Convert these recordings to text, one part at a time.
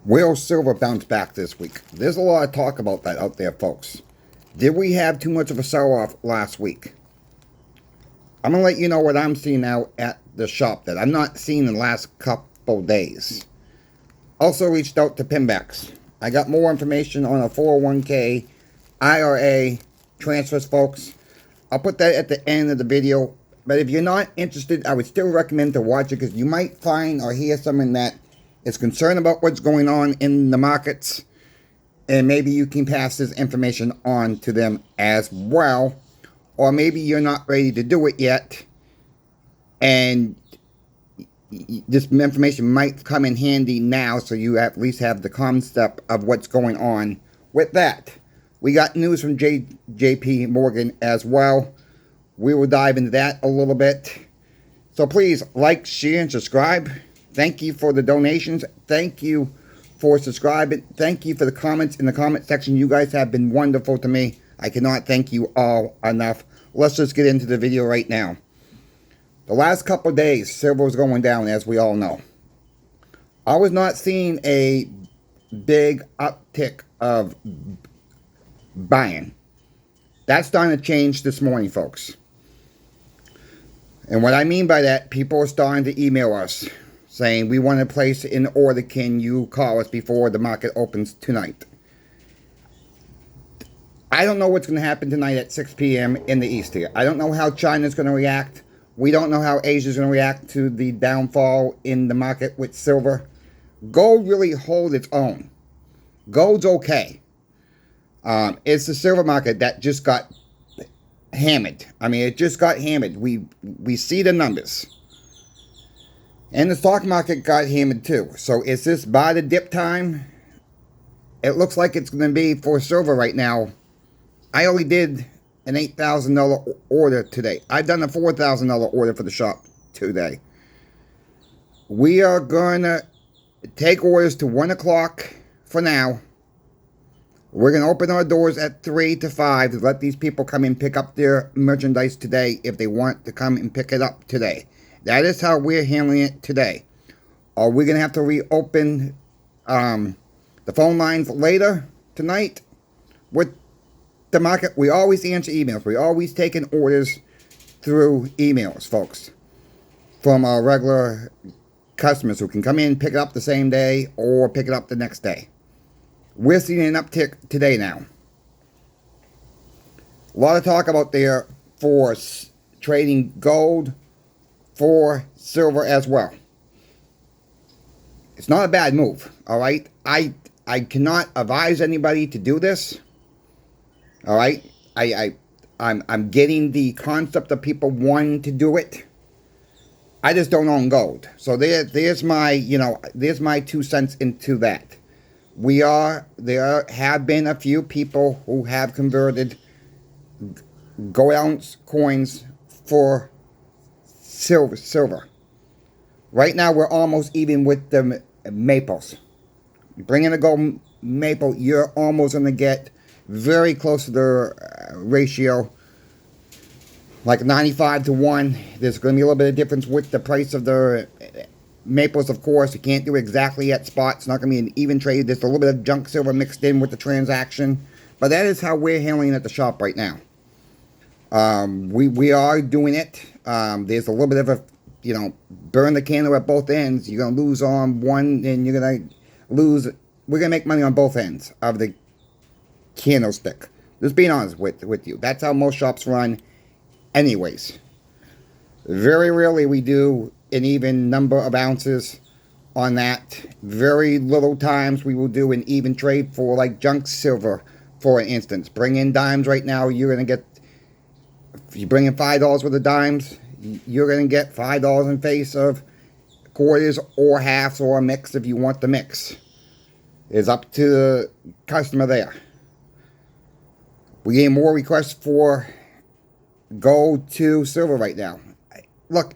Will silver bounce back this week? There's a lot of talk about that out there, folks. Did we have too much of a sell-off last week? I'm going to let you know what I'm seeing now at the shop that I'm not seeing in the last couple days. Also reached out to Pinbacks. I got more information on a 401k IRA transfers, folks. I'll put that at the end of the video. But if you're not interested, I would still recommend to watch it because you might find or hear someone that is concerned about what's going on in the markets. And maybe you can pass this information on to them as well. Or maybe you're not ready to do it yet. And this information might come in handy now so you at least have the concept of what's going on with that. We got news from JP Morgan as well. We will dive into that a little bit. So please like, share, and subscribe. Thank you for the donations. Thank you for subscribing. Thank you for the comments in the comment section. You guys have been wonderful to me. I cannot thank you all enough. Let's just get into the video right now. The last couple of days, silver was going down, as we all know. I was not seeing a big uptick of buying. That's starting to change this morning, folks. And what I mean by that, people are starting to email us saying, we want to place an order. Can you call us before the market opens tonight? I don't know what's going to happen tonight at 6 p.m. in the East here. I don't know how China's going to react. We don't know how Asia's going to react to the downfall in the market with silver. Gold really holds its own. Gold's okay. It's the silver market that just got hammered. I mean, it just got hammered. We see the numbers. And the stock market got hammered too. So is this buy the dip time? It looks like it's going to be for silver right now. I only did an $8,000 order today. I've done a $4,000 order for the shop today. We are going to take orders to 1 o'clock for now. We're going to open our doors at 3 to 5 to let these people come and pick up their merchandise today if they want to come and pick it up today. That is how we're handling it today. Are we going to have to reopen the phone lines later tonight with the market? We always answer emails. We always take in orders through emails, folks, from our regular customers who can come in, pick it up the same day or pick it up the next day. We're seeing an uptick today now. A lot of talk about there for trading gold, for silver as well. It's not a bad move, all right? I cannot advise anybody to do this. All right, I'm getting the concept of people wanting to do it. I just don't own gold, so there's my there's my 2 cents into that. There have been a few people who have converted gold ounce coins for silver. Right now we're almost even with the maples. You bring in a gold maple, you're almost going to get very close to the ratio, like 95 to 1. There's going to be a little bit of difference with the price of the maples, of course. You can't do it exactly at spot. It's not going to be an even trade. There's a little bit of junk silver mixed in with the transaction. But that is how we're handling it at the shop right now. We are doing it. There's a little bit of a, burn the candle at both ends. You're going to lose on one and you're going to lose. We're going to make money on both ends of the candlestick. Just being honest with you. That's how most shops run anyways. Very rarely we do an even number of ounces on that. Very little times we will do an even trade for like junk silver, for instance. Bring in dimes right now, you're going to get, if you bring in $5 worth of dimes, you're going to get $5 in face of quarters or halves or a mix if you want the mix. It's up to the customer there. We get more requests for gold to silver right now. Look,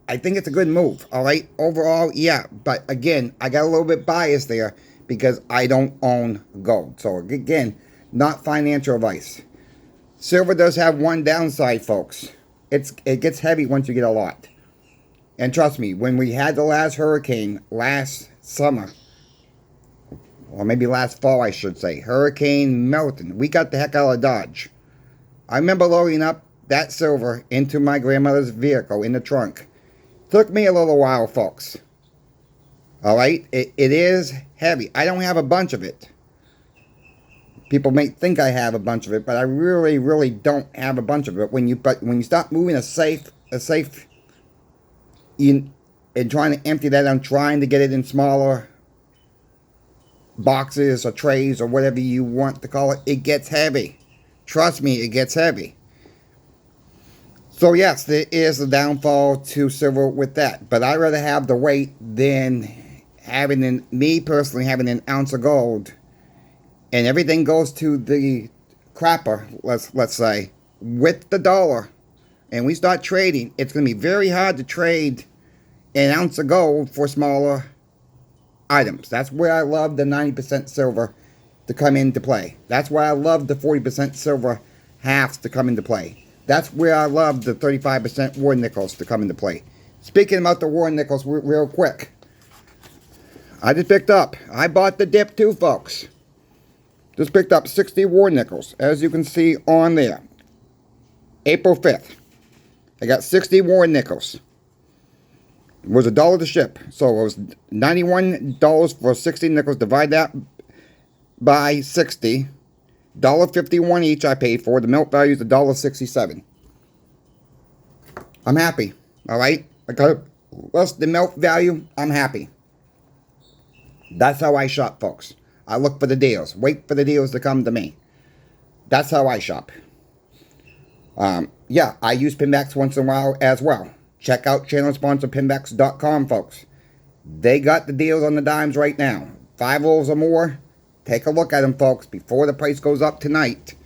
I think it's a good move, all right? Overall, yeah. But again, I got a little bit biased there because I don't own gold. So again, not financial advice. Silver does have one downside, folks. It gets heavy once you get a lot. And trust me, when we had the last hurricane last summer, or maybe last fall I should say, Hurricane Milton. We got the heck out of Dodge. I remember loading up that silver into my grandmother's vehicle in the trunk. Took me a little while, folks. Alright? It is heavy. I don't have a bunch of it. People may think I have a bunch of it, but I really, really don't have a bunch of it. When you start moving a safe and trying to empty that, I'm trying to get it in smaller boxes or trays or whatever you want to call it. It gets heavy. Trust me, it gets heavy. So yes, there is a downfall to silver with that. But I'd rather have the weight than me personally having an ounce of gold. And everything goes to the crapper, let's say, with the dollar. And we start trading. It's going to be very hard to trade an ounce of gold for smaller items. That's where I love the 90% silver to come into play. That's why I love the 40% silver halves to come into play. That's where I love the 35% war nickels to come into play. Speaking about the war nickels real quick. I bought the dip too, folks. Just picked up 60 war nickels, as you can see on there. April 5th. I got 60 war nickels. It was $1 to ship. So it was $91 for 60 nickels. Divide that by 60. $1.51 each I paid for. The milk value is $1.67. I'm happy. Alright? I got less the milk value. I'm happy. That's how I shop, folks. I look for the deals. Wait for the deals to come to me. That's how I shop. Yeah, I use Pinbacks once in a while as well. Check out channel sponsor Pinbacks.com, folks. They got the deals on the dimes right now. 5 rolls or more. Take a look at them, folks, before the price goes up tonight.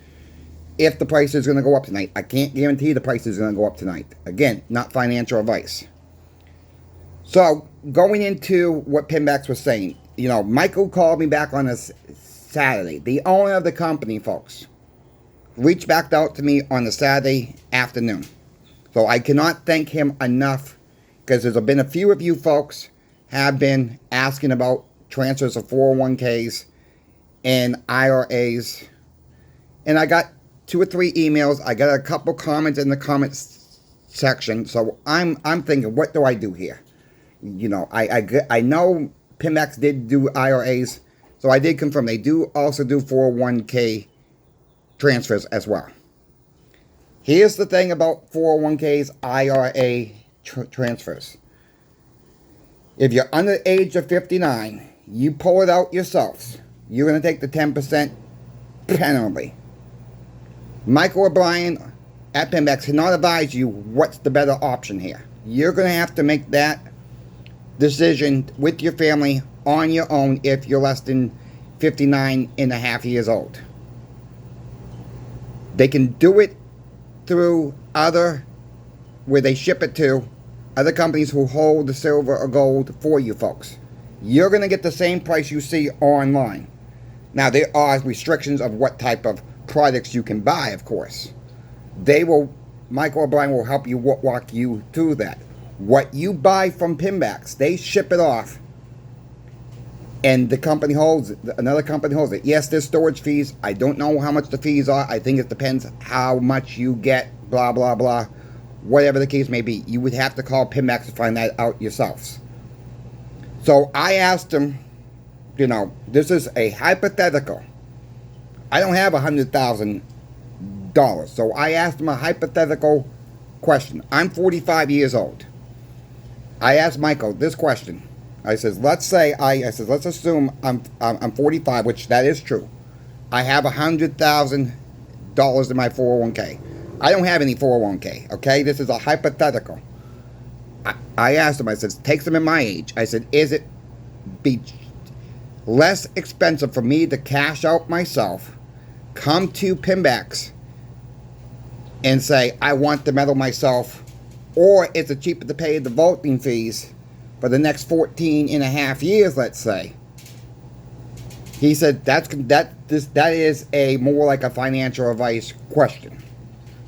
If the price is going to go up tonight. I can't guarantee the price is going to go up tonight. Again, not financial advice. So, going into what Pinbacks was saying. You know, Michael called me back on a Saturday. The owner of the company, folks, reached back out to me on a Saturday afternoon. So I cannot thank him enough, because there's been a few of you folks have been asking about transfers of 401ks and IRAs. And I got 2 or 3 emails. I got a couple comments in the comments section. So I'm thinking, what do I do here? You know, I know Pinbacks did do IRAs, so I did confirm they do also do 401k transfers as well. Here's the thing about 401ks, IRA transfers. If you're under the age of 59, you pull it out yourselves, you're going to take the 10% penalty. Michael O'Brien at Pinbacks cannot advise you what's the better option here. You're going to have to make that decision with your family on your own if you're less than 59 and a half years old. They can do it through where they ship it to, other companies who hold the silver or gold for you folks. You're going to get the same price you see online. Now, there are restrictions of what type of products you can buy, of course. Michael O'Brien will help you walk you through that. What you buy from Pinbacks, they ship it off, and the company holds it. Another company holds it. Yes, there's storage fees. I don't know how much the fees are. I think it depends how much you get, blah, blah, blah. Whatever the case may be. You would have to call Pinbacks to find that out yourselves. So I asked them, you know, this is a hypothetical. I don't have $100,000. So I asked them a hypothetical question. I'm 45 years old. I asked Michael this question. I says, let's assume I'm 45, which that is true. I have $100,000 in my 401k. I don't have any 401k, okay? This is a hypothetical. I asked him, I said, takes them in my age. I said, is it be less expensive for me to cash out myself, come to Pinbacks, and say, I want the medal myself, or is it cheaper to pay the vaulting fees for the next 14 and a half years, let's say? He said that is a more like a financial advice question.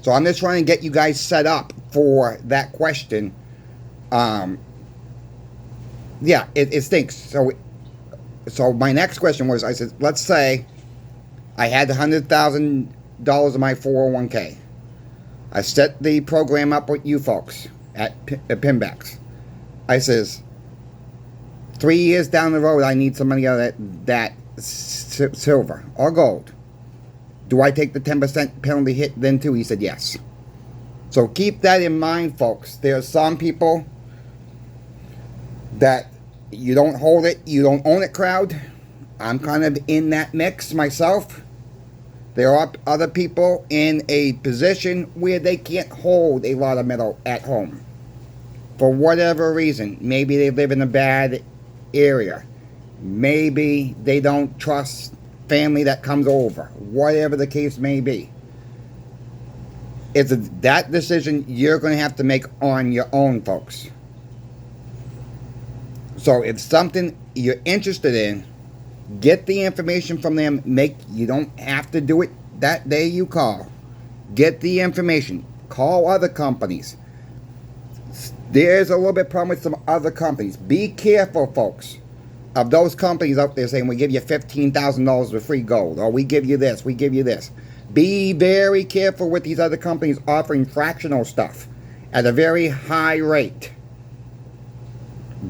So I'm just trying to get you guys set up for that question. Yeah, it stinks. So So my next question was, I said, let's say I had $100,000 in my 401k. I set the program up with you folks at Pinbacks. I says, 3 years down the road, I need some money out of that silver or gold. Do I take the 10% penalty hit then too? He said yes. So keep that in mind, folks. There's some people that you don't hold it, you don't own it crowd. I'm kind of in that mix myself. There are other people in a position where they can't hold a lot of metal at home. For whatever reason. Maybe they live in a bad area. Maybe they don't trust family that comes over. Whatever the case may be. It's that decision you're going to have to make on your own, folks. So if something you're interested in, get the information from them. You don't have to do it that day you call. Get the information. Call other companies. There's a little bit of problem with some other companies. Be careful, folks, of those companies out there saying we give you $15,000 with free gold, or we give you this, we give you this. Be very careful with these other companies offering fractional stuff at a very high rate.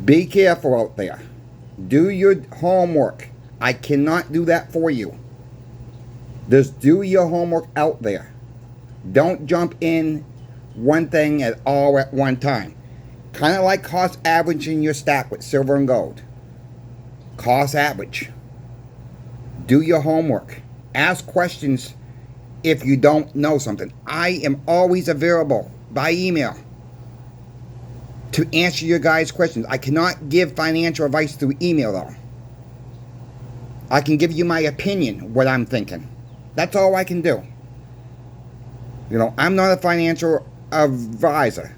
Be careful out there. Do your homework. I cannot do that for you. Just do your homework out there. Don't jump in one thing at all at one time. Kind of like cost averaging your stack with silver and gold. Cost average. Do your homework. Ask questions if you don't know something. I am always available by email to answer your guys' questions. I cannot give financial advice through email though. I can give you my opinion, what I'm thinking. That's all I can do. You know, I'm not a financial advisor.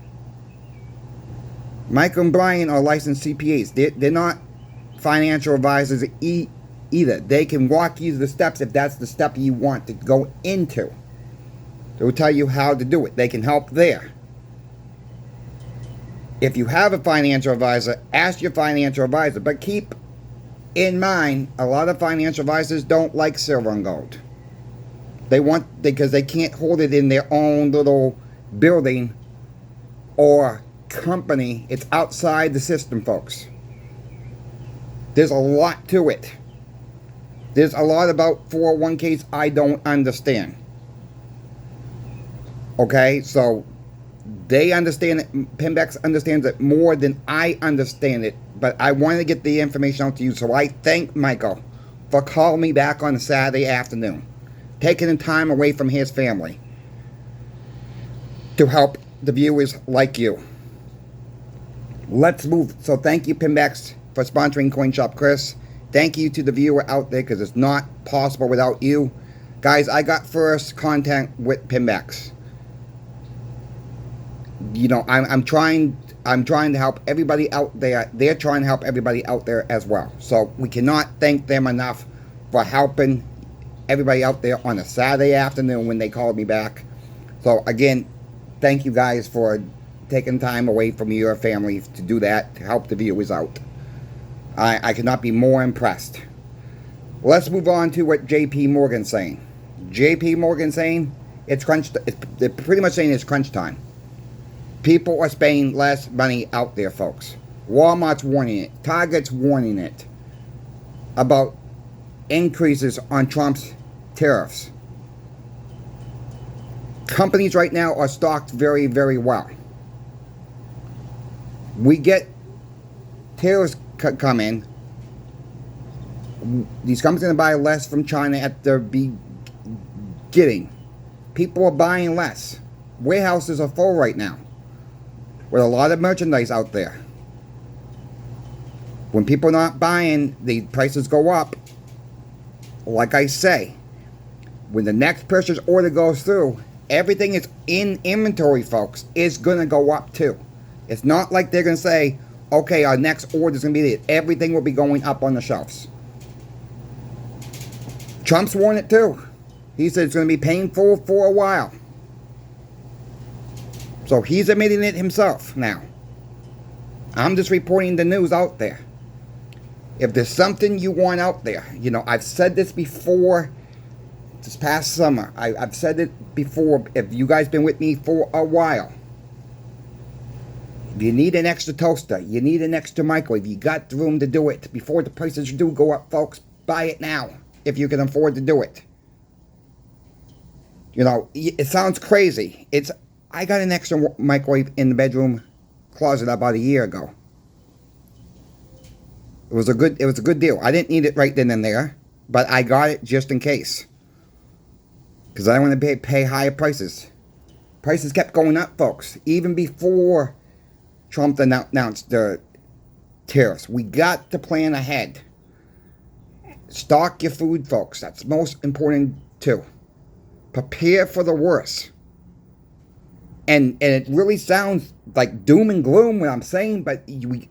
Michael and Brian are licensed CPAs. They're not financial advisors either. They can walk you through the steps if that's the step you want to go into. They will tell you how to do it. They can help there. If you have a financial advisor, ask your financial advisor. But keep in mind, a lot of financial advisors don't like silver and gold. Because they can't hold it in their own little building or company. It's outside the system, folks. There's a lot to it. There's a lot about 401ks I don't understand. Okay, so they understand it. Pinbacks understands it more than I understand it. But I wanted to get the information out to you. So I thank Michael for calling me back on a Saturday afternoon. Taking the time away from his family to help the viewers like you. Let's move. So thank you, Pinbacks, for sponsoring CoinShop Chris. Thank you to the viewer out there, because it's not possible without you. Guys, I got first contact with Pinbacks. You know, I'm trying to help everybody out there. They're trying to help everybody out there as well. So we cannot thank them enough for helping everybody out there on a Saturday afternoon when they called me back. So again, thank you guys for taking time away from your family to do that, to help the viewers out. I could not be more impressed. Let's move on to what JP Morgan's saying. JP Morgan saying they're pretty much saying it's crunch time. People are spending less money out there, folks. Walmart's warning it. Target's warning it about increases on Trump's tariffs. Companies right now are stocked very, very well. We get tariffs come in. These companies are going to buy less from China at the beginning. People are buying less. Warehouses are full right now with a lot of merchandise out there. When people are not buying, the prices go up. Like I say, when the next purchase order goes through, everything is in inventory, folks, is going to go up too. It's not like they're going to say, okay, our next order is going to be this. Everything will be going up on the shelves. Trump's warned it too. He said it's going to be painful for a while. So he's admitting it himself now. I'm just reporting the news out there. If there's something you want out there, you know, I've said this before this past summer. I've said it before. If you guys been with me for a while, if you need an extra toaster, you need an extra microwave, you got the room to do it before the prices do go up, folks. Buy it now if you can afford to do it. You know, it sounds crazy. I got an extra microwave in the bedroom closet about a year ago. It was a good deal. I didn't need it right then and there, but I got it just in case. Because I don't want to pay higher prices. Prices kept going up, folks. Even before Trump announced the tariffs. We got to plan ahead. Stock your food, folks. That's most important too. Prepare for the worst. And it really sounds like doom and gloom what I'm saying, but you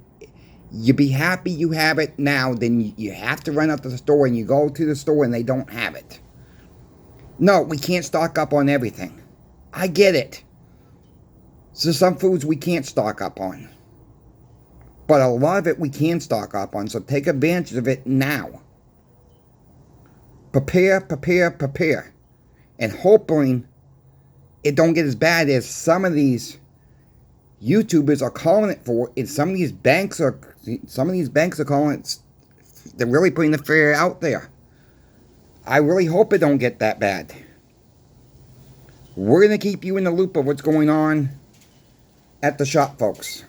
be happy you have it now, then you have to run out to the store and you go to the store and they don't have it. No, we can't stock up on everything. I get it. So some foods we can't stock up on. But a lot of it we can stock up on, so take advantage of it now. Prepare, prepare, prepare. And hoping it don't get as bad as some of these YouTubers are calling it for, and some of these banks are calling it. They're really putting the fear out there. I really hope it don't get that bad. We're going to keep you in the loop of what's going on at the shop, folks.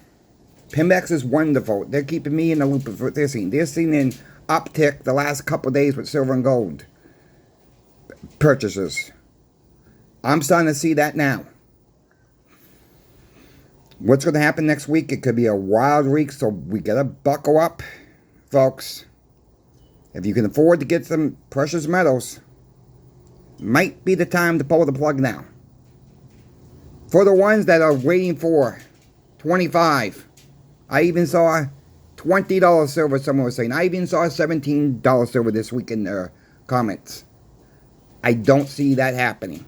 Pimbex is wonderful. They're keeping me in the loop of what they're seeing. They're seeing an uptick the last couple of days with silver and gold purchases. I'm starting to see that now. What's going to happen next week? It could be a wild week, so we got to buckle up, folks. If you can afford to get some precious metals, might be the time to pull the plug now. For the ones that are waiting for 25, I even saw $20 silver, someone was saying. I even saw $17 silver this week in their comments. I don't see that happening.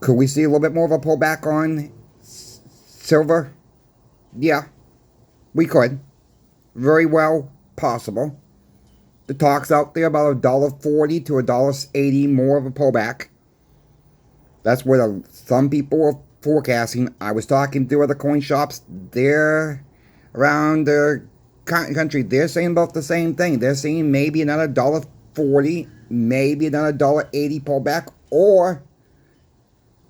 Could we see a little bit more of a pullback on silver? Yeah, we could. Very well possible. The talk's out there about $1.40 to $1.80 more of a pullback. That's what some people are forecasting. I was talking to other coin shops. They're around the country. They're saying about the same thing. They're saying maybe another $1.40, maybe another $1.80 pullback, or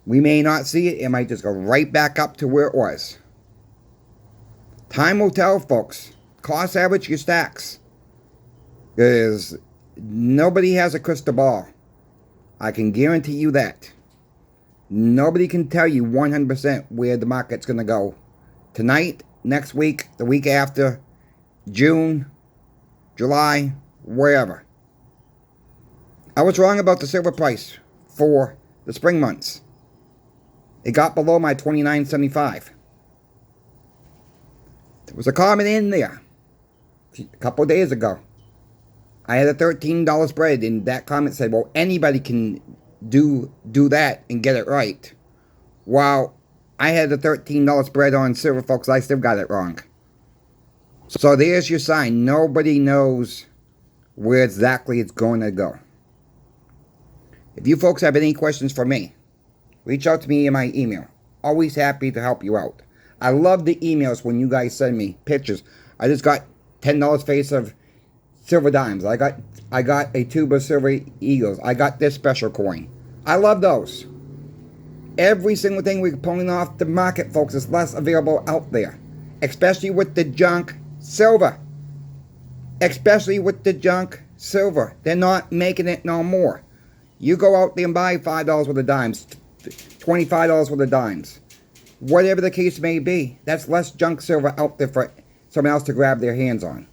we may not see it. It might just go right back up to where it was. Time will tell, folks. Cost average your stacks. Because nobody has a crystal ball. I can guarantee you that. Nobody can tell you 100% where the market's going to go. Tonight, next week, the week after, June, July, wherever. I was wrong about the silver price for the spring months. It got below my $29.75. There was a comment in there a couple of days ago. I had a $13 spread, and that comment said, well, anybody can do that and get it right. While I had a $13 spread on silver, folks, I still got it wrong. So there's your sign. Nobody knows where exactly it's going to go. If you folks have any questions for me, reach out to me in my email. Always happy to help you out. I love the emails when you guys send me pictures. I just got $10 face of silver dimes. I got a tube of silver eagles. I got this special coin. I love those. Every single thing we're pulling off the market, folks, is less available out there. Especially with the junk silver. Especially with the junk silver. They're not making it no more. You go out there and buy $5 worth of dimes. $25 worth of dimes. Whatever the case may be, that's less junk silver out there for someone else to grab their hands on.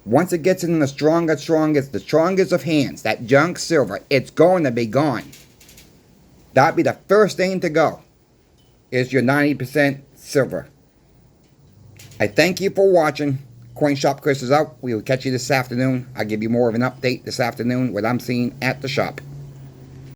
Once it gets in the strongest of hands, that junk silver, it's going to be gone. That'd be the first thing to go, is your 90% silver. I thank you for watching. Coin Shop Chris is out. We will catch you this afternoon. I'll give you more of an update this afternoon, what I'm seeing at the shop.